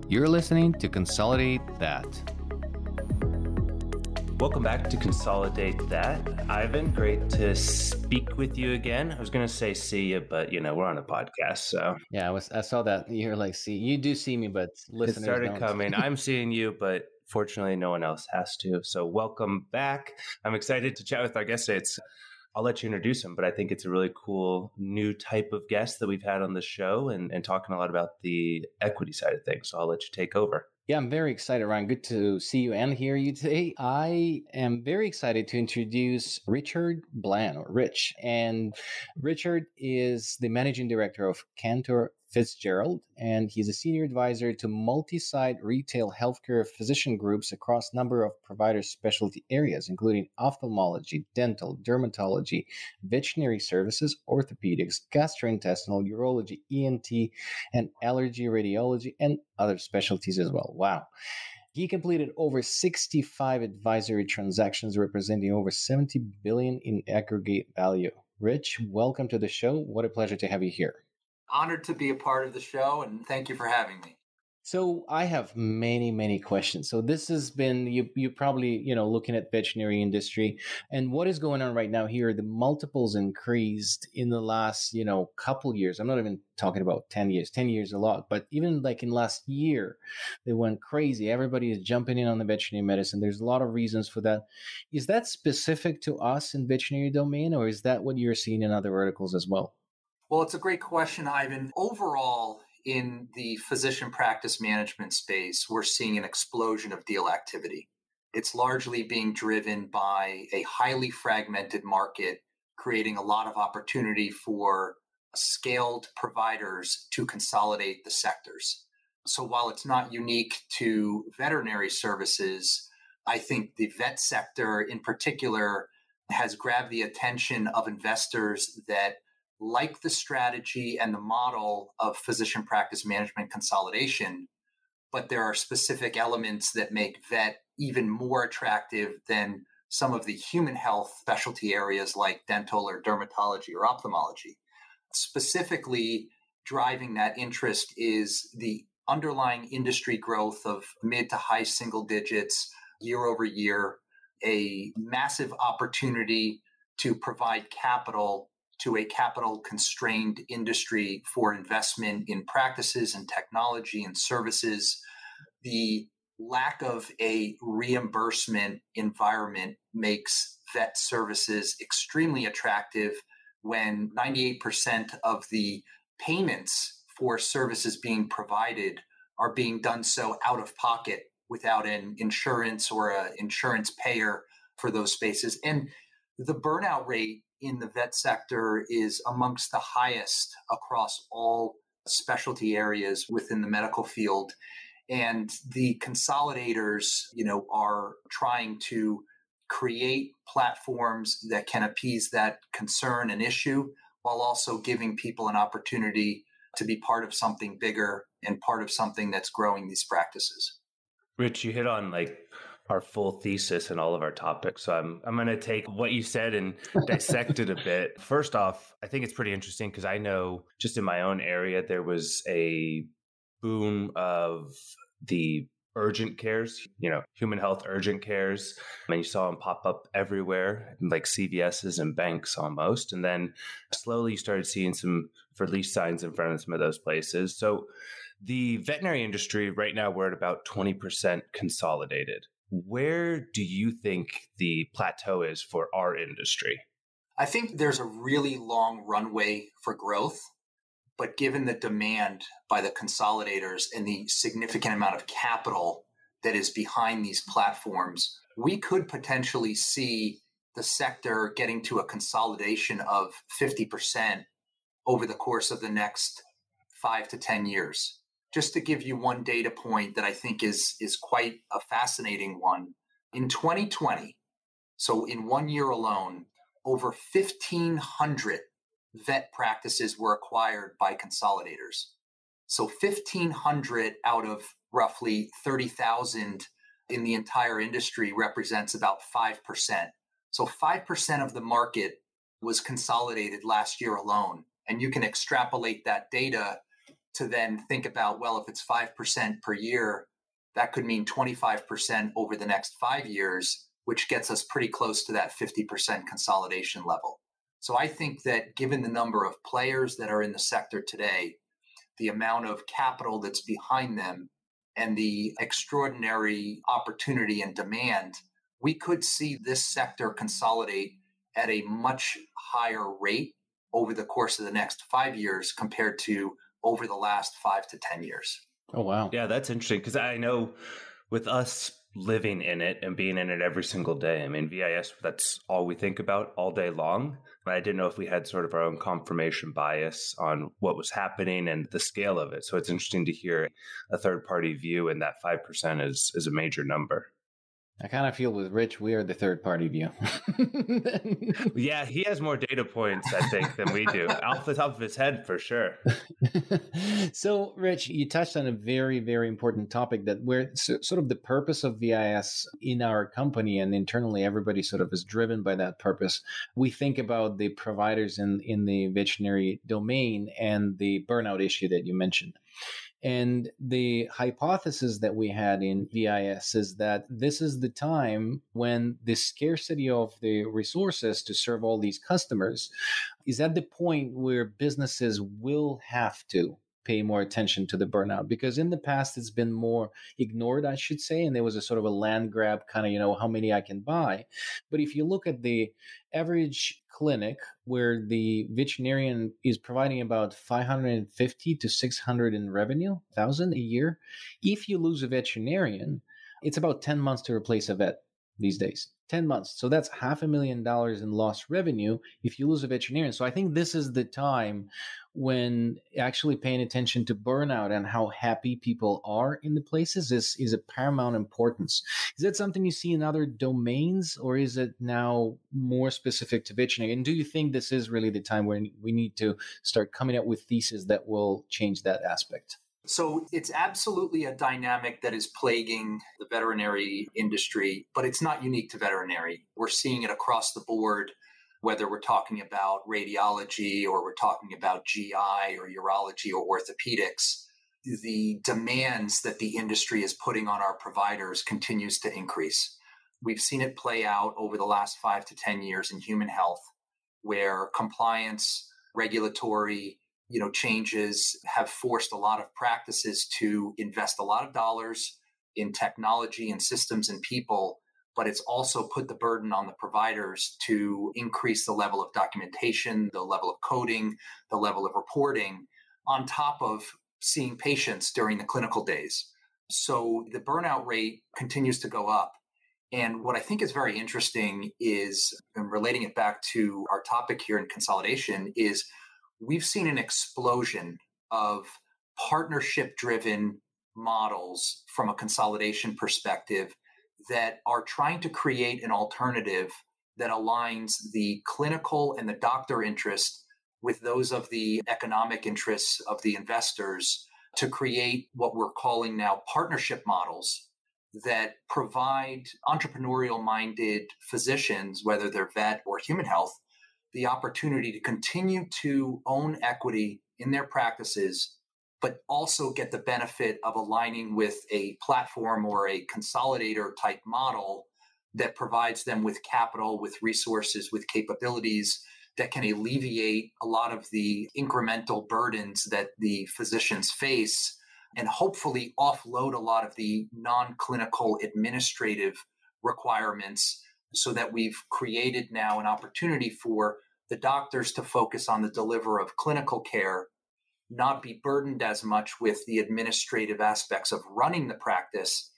You're listening to Consolidate That. Welcome back to Consolidate That. Ivan, great to speak with you again. I was going to say see you, but we're on a podcast, so. Yeah, I saw that. You're like, see, you do see me, but listeners It started don't. coming. I'm seeing you, but fortunately no one else has to. So welcome back. I'm excited to chat with our guest today. I'll let you introduce him, but I think it's a really cool new type of guest that we've had on the show and talking a lot about the equity side of things. So I'll let you take over. Yeah, I'm very excited, Ryan. Good to see you and hear you today. I am very excited to introduce Richard Blann, or Rich. And Richard is the managing director of Cantor Fitzgerald, and he's a senior advisor to multi-site retail healthcare physician groups across a number of provider specialty areas, including ophthalmology, dental, dermatology, veterinary services, orthopedics, gastrointestinal, urology, ENT, and allergy radiology, and other specialties as well. Wow. He completed over 65 advisory transactions representing over $70 billion in aggregate value. Rich, welcome to the show. What a pleasure to have you here. Honored to be a part of the show, and thank you for having me. So I have many questions. So this has been, you probably, looking at veterinary industry and what is going on right now here. The multiples increased in the last, couple years. I'm not even talking about 10 years, 10 years a lot, but even like in last year, they went crazy. Everybody is jumping in on the veterinary medicine. There's a lot of reasons for that. Is that specific to us in veterinary domain, or is that what you're seeing in other verticals as well? Well, it's a great question, Ivan. Overall, in the physician practice management space, we're seeing an explosion of deal activity. It's largely being driven by a highly fragmented market, creating a lot of opportunity for scaled providers to consolidate the sectors. So while it's not unique to veterinary services, I think the vet sector in particular has grabbed the attention of investors that like the strategy and the model of physician practice management consolidation, but there are specific elements that make vet even more attractive than some of the human health specialty areas like dental or dermatology or ophthalmology. Specifically, driving that interest is the underlying industry growth of mid to high single digits year over year, a massive opportunity to provide capital to a capital-constrained industry for investment in practices and technology and services. The lack of a reimbursement environment makes vet services extremely attractive when 98% of the payments for services being provided are being done so out of pocket without an insurance or an insurance payer for those spaces. And the burnout rate in the vet sector is amongst the highest across all specialty areas within the medical field. And the consolidators, are trying to create platforms that can appease that concern and issue while also giving people an opportunity to be part of something bigger and part of something that's growing these practices. Rich, you hit on our full thesis and all of our topics. So I'm going to take what you said and dissect it a bit. First off, I think it's pretty interesting because I know just in my own area, there was a boom of the urgent cares, human health urgent cares. And you saw them pop up everywhere, like CVS's and banks almost. And then slowly you started seeing some for lease signs in front of some of those places. So the veterinary industry right now, we're at about 20% consolidated. Where do you think the plateau is for our industry? I think there's a really long runway for growth, but given the demand by the consolidators and the significant amount of capital that is behind these platforms, we could potentially see the sector getting to a consolidation of 50% over the course of the next 5 to 10 years. Just to give you one data point that I think is quite a fascinating one. In 2020, so in 1 year alone, over 1,500 vet practices were acquired by consolidators. So 1,500 out of roughly 30,000 in the entire industry represents about 5%. So 5% of the market was consolidated last year alone. And you can extrapolate that data to then think about, well, if it's 5% per year, that could mean 25% over the next 5 years, which gets us pretty close to that 50% consolidation level. So I think that given the number of players that are in the sector today, the amount of capital that's behind them, and the extraordinary opportunity and demand, we could see this sector consolidate at a much higher rate over the course of the next 5 years compared to over the last 5 to 10 years. Oh, wow. Yeah, that's interesting because I know with us living in it and being in it every single day, I mean, VIS, that's all we think about all day long. But I didn't know if we had sort of our own confirmation bias on what was happening and the scale of it. So it's interesting to hear a third party view, and that 5% is a major number. I kind of feel with Rich, we are the third party view. Yeah, he has more data points, I think, than we do. Off the top of his head, for sure. So, Rich, you touched on a very, very important topic that we're sort of the purpose of VIS in our company and internally, everybody sort of is driven by that purpose. We think about the providers in the veterinary domain and the burnout issue that you mentioned. And the hypothesis that we had in VIS is that this is the time when the scarcity of the resources to serve all these customers is at the point where businesses will have to pay more attention to the burnout, because in the past it's been more ignored, I should say, and there was a sort of a land grab kind of, how many I can buy. But if you look at the average clinic where the veterinarian is providing about 550 to 600 in revenue, thousand a year, if you lose a veterinarian, it's about 10 months to replace a vet these days. 10 months. So that's $500,000 in lost revenue if you lose a veterinarian. So I think this is the time when actually paying attention to burnout and how happy people are in the places is a paramount importance. Is that something you see in other domains, or is it now more specific to veterinary? And do you think this is really the time when we need to start coming up with theses that will change that aspect? So it's absolutely a dynamic that is plaguing the veterinary industry, but it's not unique to veterinary. We're seeing it across the board, whether we're talking about radiology or we're talking about GI or urology or orthopedics. The demands that the industry is putting on our providers continues to increase. We've seen it play out over the last 5 to 10 years in human health, where compliance, regulatory changes have forced a lot of practices to invest a lot of dollars in technology and systems and people, but it's also put the burden on the providers to increase the level of documentation, the level of coding, the level of reporting, on top of seeing patients during the clinical days. So the burnout rate continues to go up. And what I think is very interesting is, and relating it back to our topic here in consolidation, is we've seen an explosion of partnership-driven models from a consolidation perspective that are trying to create an alternative that aligns the clinical and the doctor interest with those of the economic interests of the investors to create what we're calling now partnership models that provide entrepreneurial-minded physicians, whether they're vet or human health, the opportunity to continue to own equity in their practices, but also get the benefit of aligning with a platform or a consolidator type model that provides them with capital, with resources, with capabilities that can alleviate a lot of the incremental burdens that the physicians face, and hopefully offload a lot of the non-clinical administrative requirements, so that we've created now an opportunity for the doctors to focus on the delivery of clinical care, not be burdened as much with the administrative aspects of running the practice,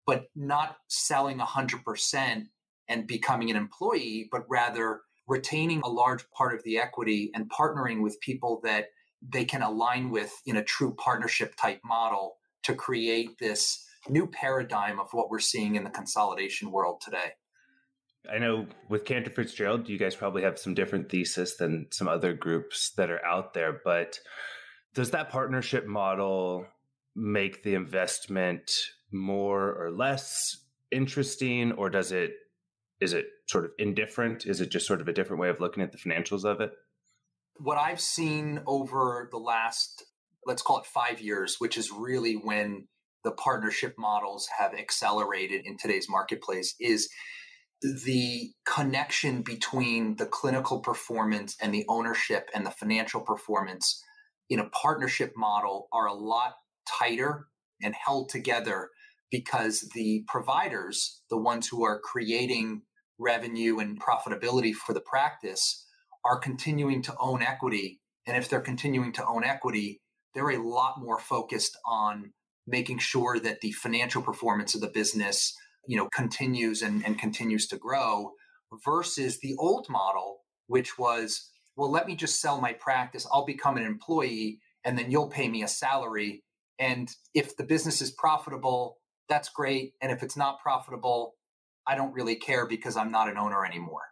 but not selling 100% and becoming an employee, but rather retaining a large part of the equity and partnering with people that they can align with in a true partnership type model to create this new paradigm of what we're seeing in the consolidation world today. I know with Cantor Fitzgerald, you guys probably have some different thesis than some other groups that are out there, but does that partnership model make the investment more or less interesting, or is it sort of indifferent? Is it just sort of a different way of looking at the financials of it? What I've seen over the last let's call it 5 years, which is really when the partnership models have accelerated in today's marketplace, is the connection between the clinical performance and the ownership and the financial performance in a partnership model are a lot tighter and held together, because the providers, the ones who are creating revenue and profitability for the practice, are continuing to own equity. And if they're continuing to own equity, they're a lot more focused on making sure that the financial performance of the business, continues and continues to grow, versus the old model, which was, well, let me just sell my practice. I'll become an employee and then you'll pay me a salary. And if the business is profitable, that's great. And if it's not profitable, I don't really care because I'm not an owner anymore.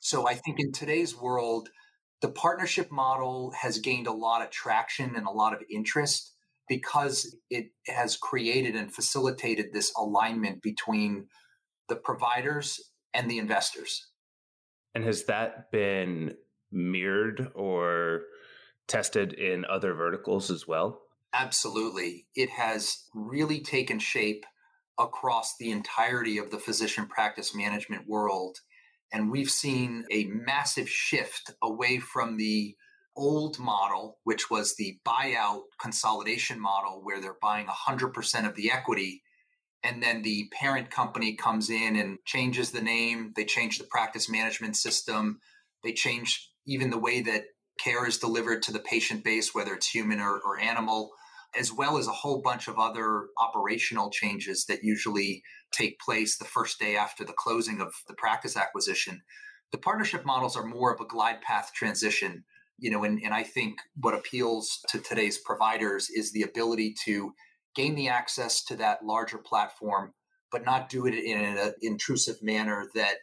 So I think in today's world, the partnership model has gained a lot of traction and a lot of interest because it has created and facilitated this alignment between the providers and the investors. And has that been mirrored or tested in other verticals as well? Absolutely. It has really taken shape across the entirety of the physician practice management world. And we've seen a massive shift away from the old model, which was the buyout consolidation model, where they're buying 100% of the equity. And then the parent company comes in and changes the name. They change the practice management system. They change even the way that care is delivered to the patient base, whether it's human or animal, as well as a whole bunch of other operational changes that usually take place the first day after the closing of the practice acquisition. The partnership models are more of a glide path transition, and I think what appeals to today's providers is the ability to gain the access to that larger platform, but not do it in an intrusive manner that,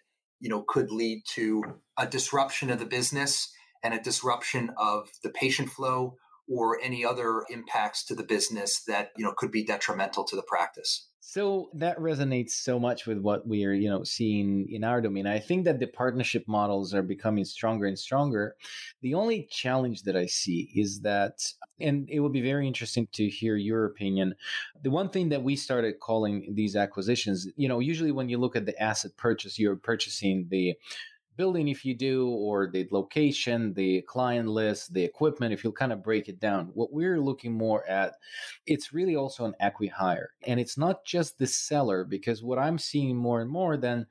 could lead to a disruption of the business and a disruption of the patient flow, or any other impacts to the business that, could be detrimental to the practice. So that resonates so much with what we are, seeing in our domain. I think that the partnership models are becoming stronger and stronger. The only challenge that I see is that, and it would be very interesting to hear your opinion. The one thing that we started calling these acquisitions, usually when you look at the asset purchase, you're purchasing the building, if you do, or the location, the client list, the equipment, if you'll kind of break it down. What we're looking more at, it's really also an acqui-hire. And it's not just the seller, because what I'm seeing more and more then,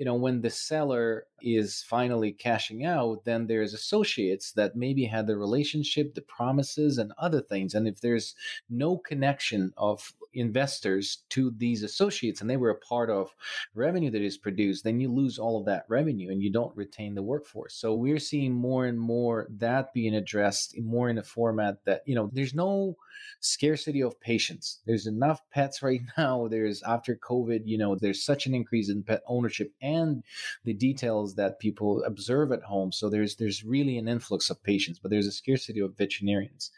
when the seller is finally cashing out, then there's associates that maybe had the relationship, the promises, and other things. And if there's no connection of investors to these associates and they were a part of revenue that is produced, then you lose all of that revenue and you don't retain the workforce. So we're seeing more and more that being addressed more in a format that, there's no scarcity of patients. There's enough pets right now. There's, after COVID, there's such an increase in pet ownership and the details that people observe at home. So there's really an influx of patients, but there's a scarcity of veterinarians.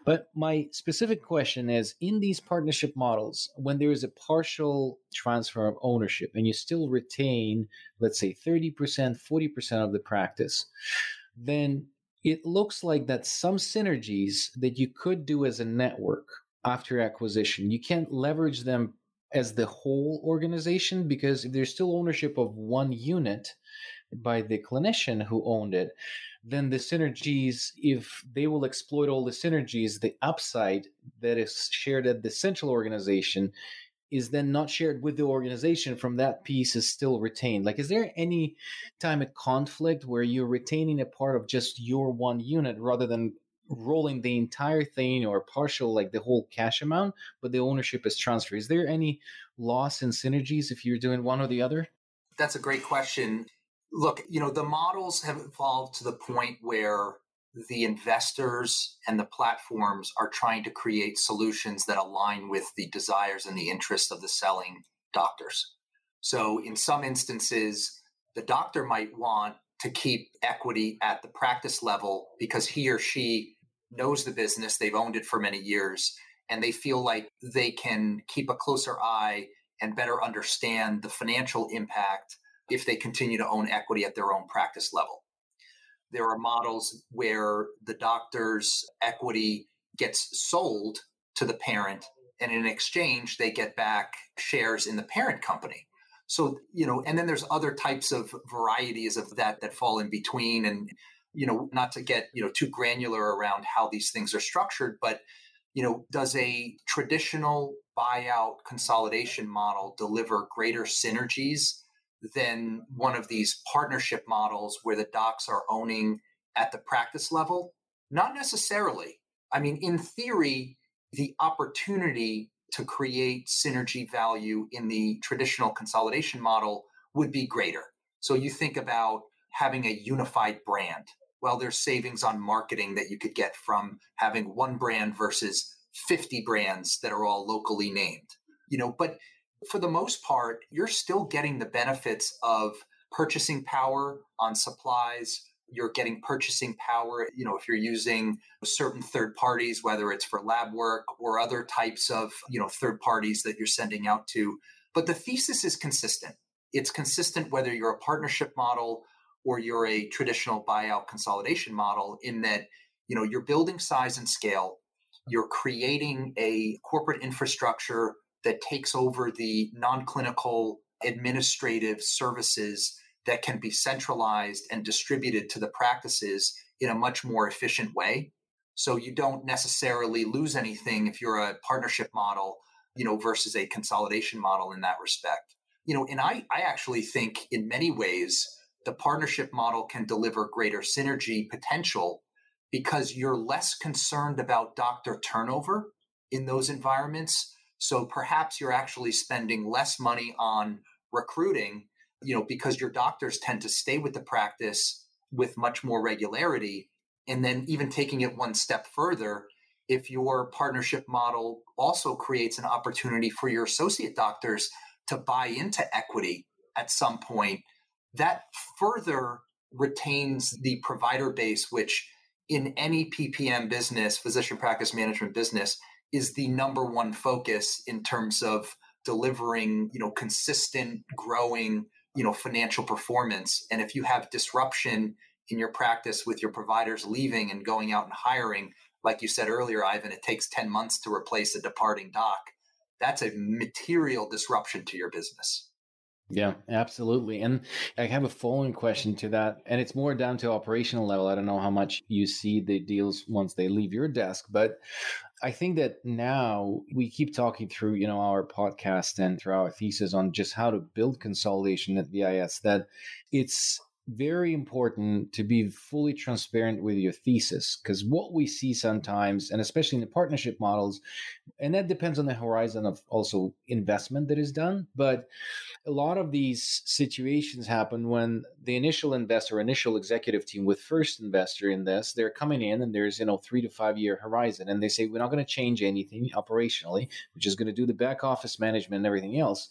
But my specific question is, in these partnership models, when there is a partial transfer of ownership and you still retain, let's say 30%, 40% of the practice, then it looks like that some synergies that you could do as a network after acquisition, you can't leverage them as the whole organization, because if there's still ownership of one unit by the clinician who owned it, then the synergies, if they will exploit all the synergies, the upside that is shared at the central organization is then not shared with the organization. From that piece is still retained. Like, is there any time a conflict where you're retaining a part of just your one unit rather than rolling the entire thing or partial, like the whole cash amount, but the ownership is transferred? Is there any loss in synergies if you're doing one or the other? That's a great question. Look, the models have evolved to the point where the investors and the platforms are trying to create solutions that align with the desires and the interests of the selling doctors. So in some instances, the doctor might want to keep equity at the practice level because he or she knows the business, they've owned it for many years, and they feel like they can keep a closer eye and better understand the financial impact if they continue to own equity at their own practice level. There are models where the doctor's equity gets sold to the parent, and in exchange, they get back shares in the parent company. So, and then there's other types of varieties of that fall in between. And, not to get, too granular around how these things are structured, but, does a traditional buyout consolidation model deliver greater synergies than one of these partnership models where the docs are owning at the practice level? Not necessarily. I mean, in theory, the opportunity to create synergy value in the traditional consolidation model would be greater. So you think about having a unified brand. Well, there's savings on marketing that you could get from having one brand versus 50 brands that are all locally named. But for the most part, you're still getting the benefits of purchasing power on supplies. You're getting purchasing power, if you're using certain third parties, whether it's for lab work or other types of, third parties that you're sending out to. But the thesis is consistent. It's consistent whether you're a partnership model or you're a traditional buyout consolidation model, in that, you're building size and scale. You're creating a corporate infrastructure that takes over the non-clinical administrative services that can be centralized and distributed to the practices in a much more efficient way. So you don't necessarily lose anything if you're a partnership model, versus a consolidation model in that respect. And I actually think in many ways, the partnership model can deliver greater synergy potential because you're less concerned about doctor turnover in those environments. So perhaps you're actually spending less money on recruiting, because your doctors tend to stay with the practice with much more regularity. And then even taking it one step further, if your partnership model also creates an opportunity for your associate doctors to buy into equity at some point, that further retains the provider base, which in any PPM business, physician practice management business, is the number one focus in terms of delivering, consistent, growing, financial performance. And if you have disruption in your practice with your providers leaving and going out and hiring, like you said earlier, Ivan, it takes 10 months to replace a departing doc. That's a material disruption to your business. Yeah, absolutely. And I have a following question to that, and it's more down to operational level. I don't know how much you see the deals once they leave your desk, but I think that now we keep talking through, our podcast and through our thesis on just how to build consolidation at VIS, that it's very important to be fully transparent with your thesis, because what we see sometimes, and especially in the partnership models, and that depends on the horizon of also investment that is done, but a lot of these situations happen when the initial investor, initial executive team with first investor in this, they're coming in and there's, 3 to 5 year horizon. And they say, we're not going to change anything operationally. We're just going to do the back office management and everything else.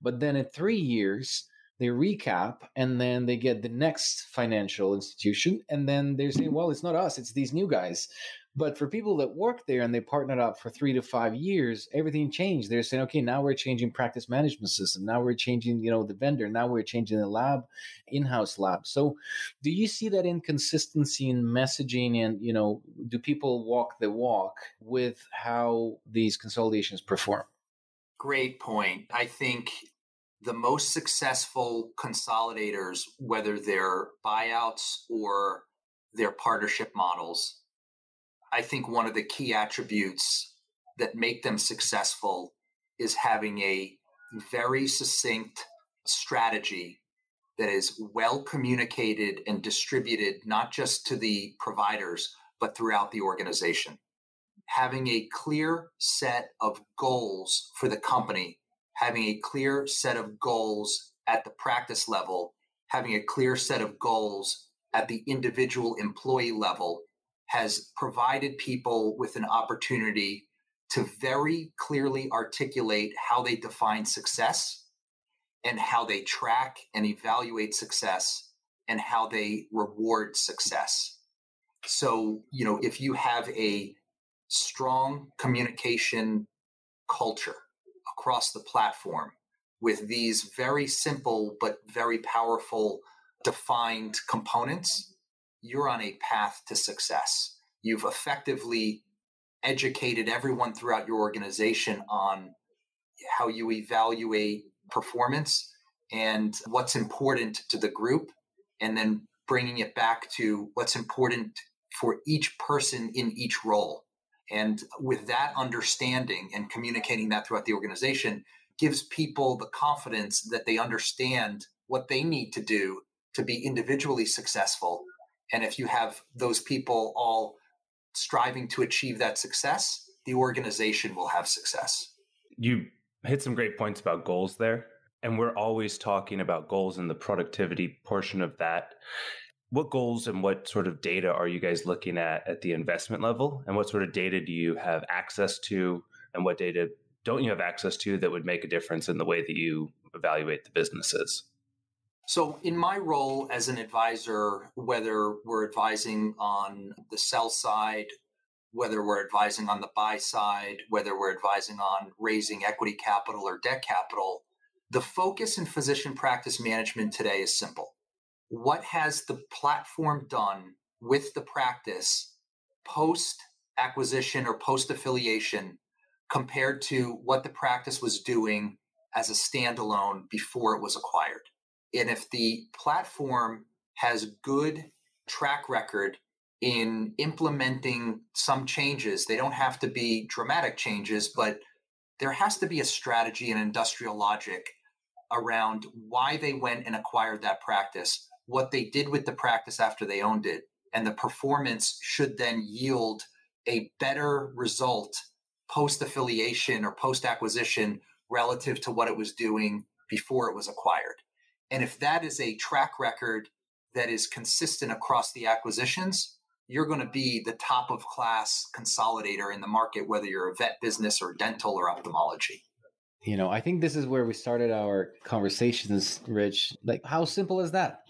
But then in 3 years, they recap and then they get the next financial institution. And then they're saying, well, it's not us, it's these new guys. But for people that work there and they partnered up for 3 to 5 years, everything changed. They're saying, okay, now we're changing practice management system. Now we're changing, the vendor. Now we're changing the lab, in-house lab. So do you see that inconsistency in messaging, and, do people walk the walk with how these consolidations perform? Great point. I think the most successful consolidators, whether they're buyouts or they're partnership models, I think one of the key attributes that make them successful is having a very succinct strategy that is well communicated and distributed, not just to the providers, but throughout the organization. Having a clear set of goals for the company, having a clear set of goals at the practice level, having a clear set of goals at the individual employee level has provided people with an opportunity to very clearly articulate how they define success and how they track and evaluate success and how they reward success. So, if you have a strong communication culture across the platform with these very simple but very powerful defined components, you're on a path to success. You've effectively educated everyone throughout your organization on how you evaluate performance and what's important to the group, and then bringing it back to what's important for each person in each role. And with that understanding and communicating that throughout the organization gives people the confidence that they understand what they need to do to be individually successful. And if you have those people all striving to achieve that success, the organization will have success. You hit some great points about goals there. And we're always talking about goals and the productivity portion of that. What goals and what sort of data are you guys looking at the investment level? And what sort of data do you have access to? And what data don't you have access to that would make a difference in the way that you evaluate the businesses? So in my role as an advisor, whether we're advising on the sell side, whether we're advising on the buy side, whether we're advising on raising equity capital or debt capital, the focus in physician practice management today is simple. What has the platform done with the practice post acquisition or post affiliation compared to what the practice was doing as a standalone before it was acquired? And if the platform has good track record in implementing some changes, they don't have to be dramatic changes, but there has to be a strategy and industrial logic around why they went and acquired that practice, what they did with the practice after they owned it, and the performance should then yield a better result post-affiliation or post-acquisition relative to what it was doing before it was acquired. And if that is a track record that is consistent across the acquisitions, you're going to be the top of class consolidator in the market, whether you're a vet business or dental or ophthalmology. I think this is where we started our conversations, Rich. Like, how simple is that?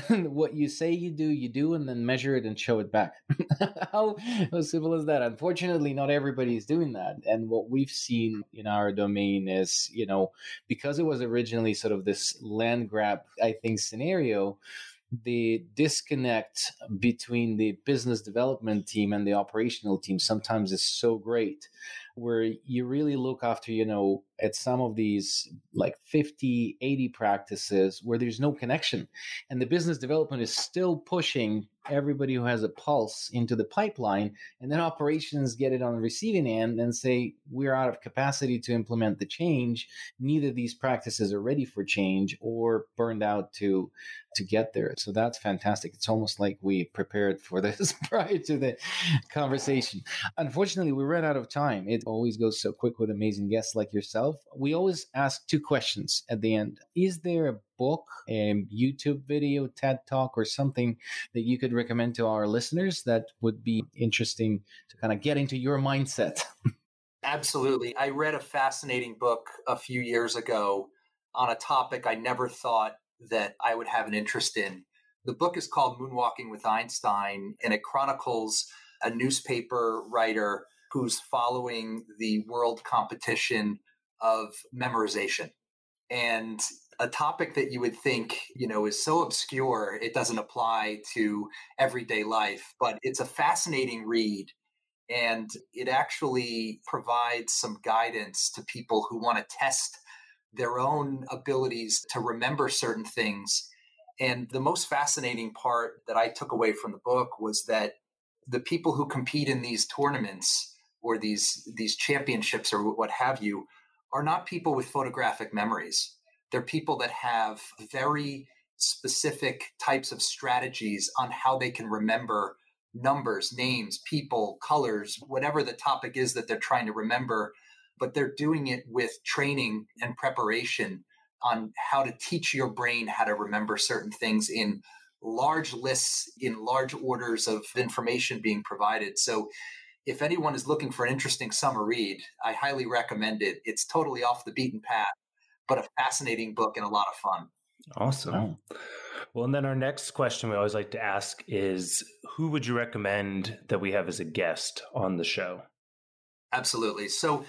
What you say you do, and then measure it and show it back. how simple is that? Unfortunately, not everybody is doing that. And what we've seen in our domain is, because it was originally sort of this land grab, I think, scenario, the disconnect between the business development team and the operational team sometimes is so great, where you really look after, at some of these like 50, 80 practices where there's no connection. And the business development is still pushing everybody who has a pulse into the pipeline. And then operations get it on the receiving end and say, we're out of capacity to implement the change. Neither of these practices are ready for change or burned out to get there. So that's fantastic. It's almost like we prepared for this prior to the conversation. Unfortunately, we ran out of time. It always goes so quick with amazing guests like yourself. We always ask two questions at the end. Is there a book, a YouTube video, TED Talk, or something that you could recommend to our listeners that would be interesting to kind of get into your mindset? Absolutely. I read a fascinating book a few years ago on a topic I never thought that I would have an interest in. The book is called Moonwalking with Einstein, and it chronicles a newspaper writer who's following the world competition of memorization. And a topic that you would think, is so obscure, it doesn't apply to everyday life, but it's a fascinating read. And it actually provides some guidance to people who want to test their own abilities to remember certain things. And the most fascinating part that I took away from the book was that the people who compete in these tournaments or these championships or what have you are not people with photographic memories. They're people that have very specific types of strategies on how they can remember numbers, names, people, colors, whatever the topic is that they're trying to remember, but they're doing it with training and preparation on how to teach your brain how to remember certain things in large lists, in large orders of information being provided. So if anyone is looking for an interesting summer read, I highly recommend it. It's totally off the beaten path, but a fascinating book and a lot of fun. Awesome. Oh. Well, and then our next question we always like to ask is, who would you recommend that we have as a guest on the show? Absolutely. So,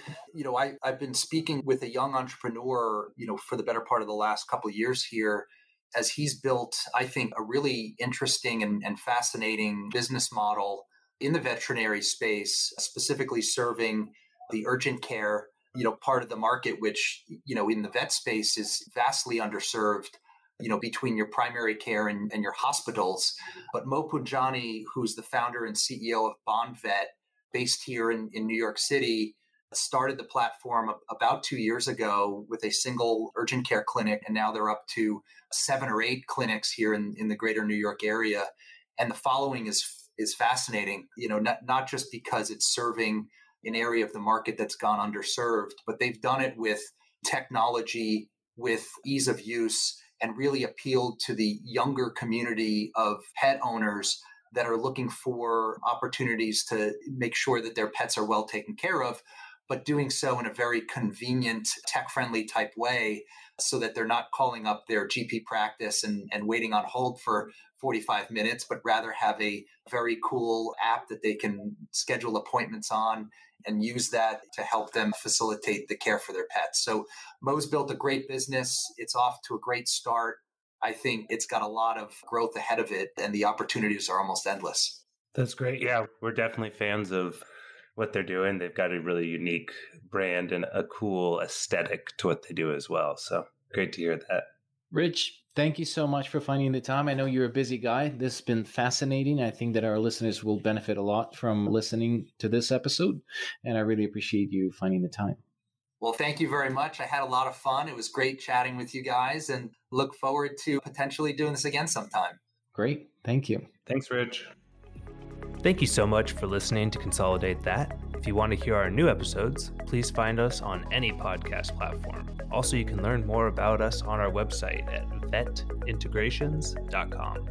I've been speaking with a young entrepreneur, for the better part of the last couple of years here, as he's built, I think, a really interesting and fascinating business model in the veterinary space, specifically serving the urgent care, part of the market, which, in the vet space is vastly underserved, between your primary care and your hospitals. But Mo Punjani, who's the founder and CEO of Bond Vet, based here in New York City, started the platform about 2 years ago with a single urgent care clinic. And now they're up to 7 or 8 clinics here in the greater New York area. And the following is fascinating, not just because it's serving an area of the market that's gone underserved, but they've done it with technology, with ease of use, and really appealed to the younger community of pet owners that are looking for opportunities to make sure that their pets are well taken care of, but doing so in a very convenient, tech-friendly type way so that they're not calling up their GP practice and waiting on hold for 45 minutes, but rather have a very cool app that they can schedule appointments on and use that to help them facilitate the care for their pets. So Mo's built a great business. It's off to a great start. I think it's got a lot of growth ahead of it, and the opportunities are almost endless. That's great. Yeah, we're definitely fans of what they're doing. They've got a really unique brand and a cool aesthetic to what they do as well. So great to hear that. Rich, thank you so much for finding the time. I know you're a busy guy. This has been fascinating. I think that our listeners will benefit a lot from listening to this episode, and I really appreciate you finding the time. Well, thank you very much. I had a lot of fun. It was great chatting with you guys, and look forward to potentially doing this again sometime. Great. Thank you. Thanks, Rich. Thank you so much for listening to Consolidate That. If you want to hear our new episodes, please find us on any podcast platform. Also, you can learn more about us on our website at vetintegrations.com.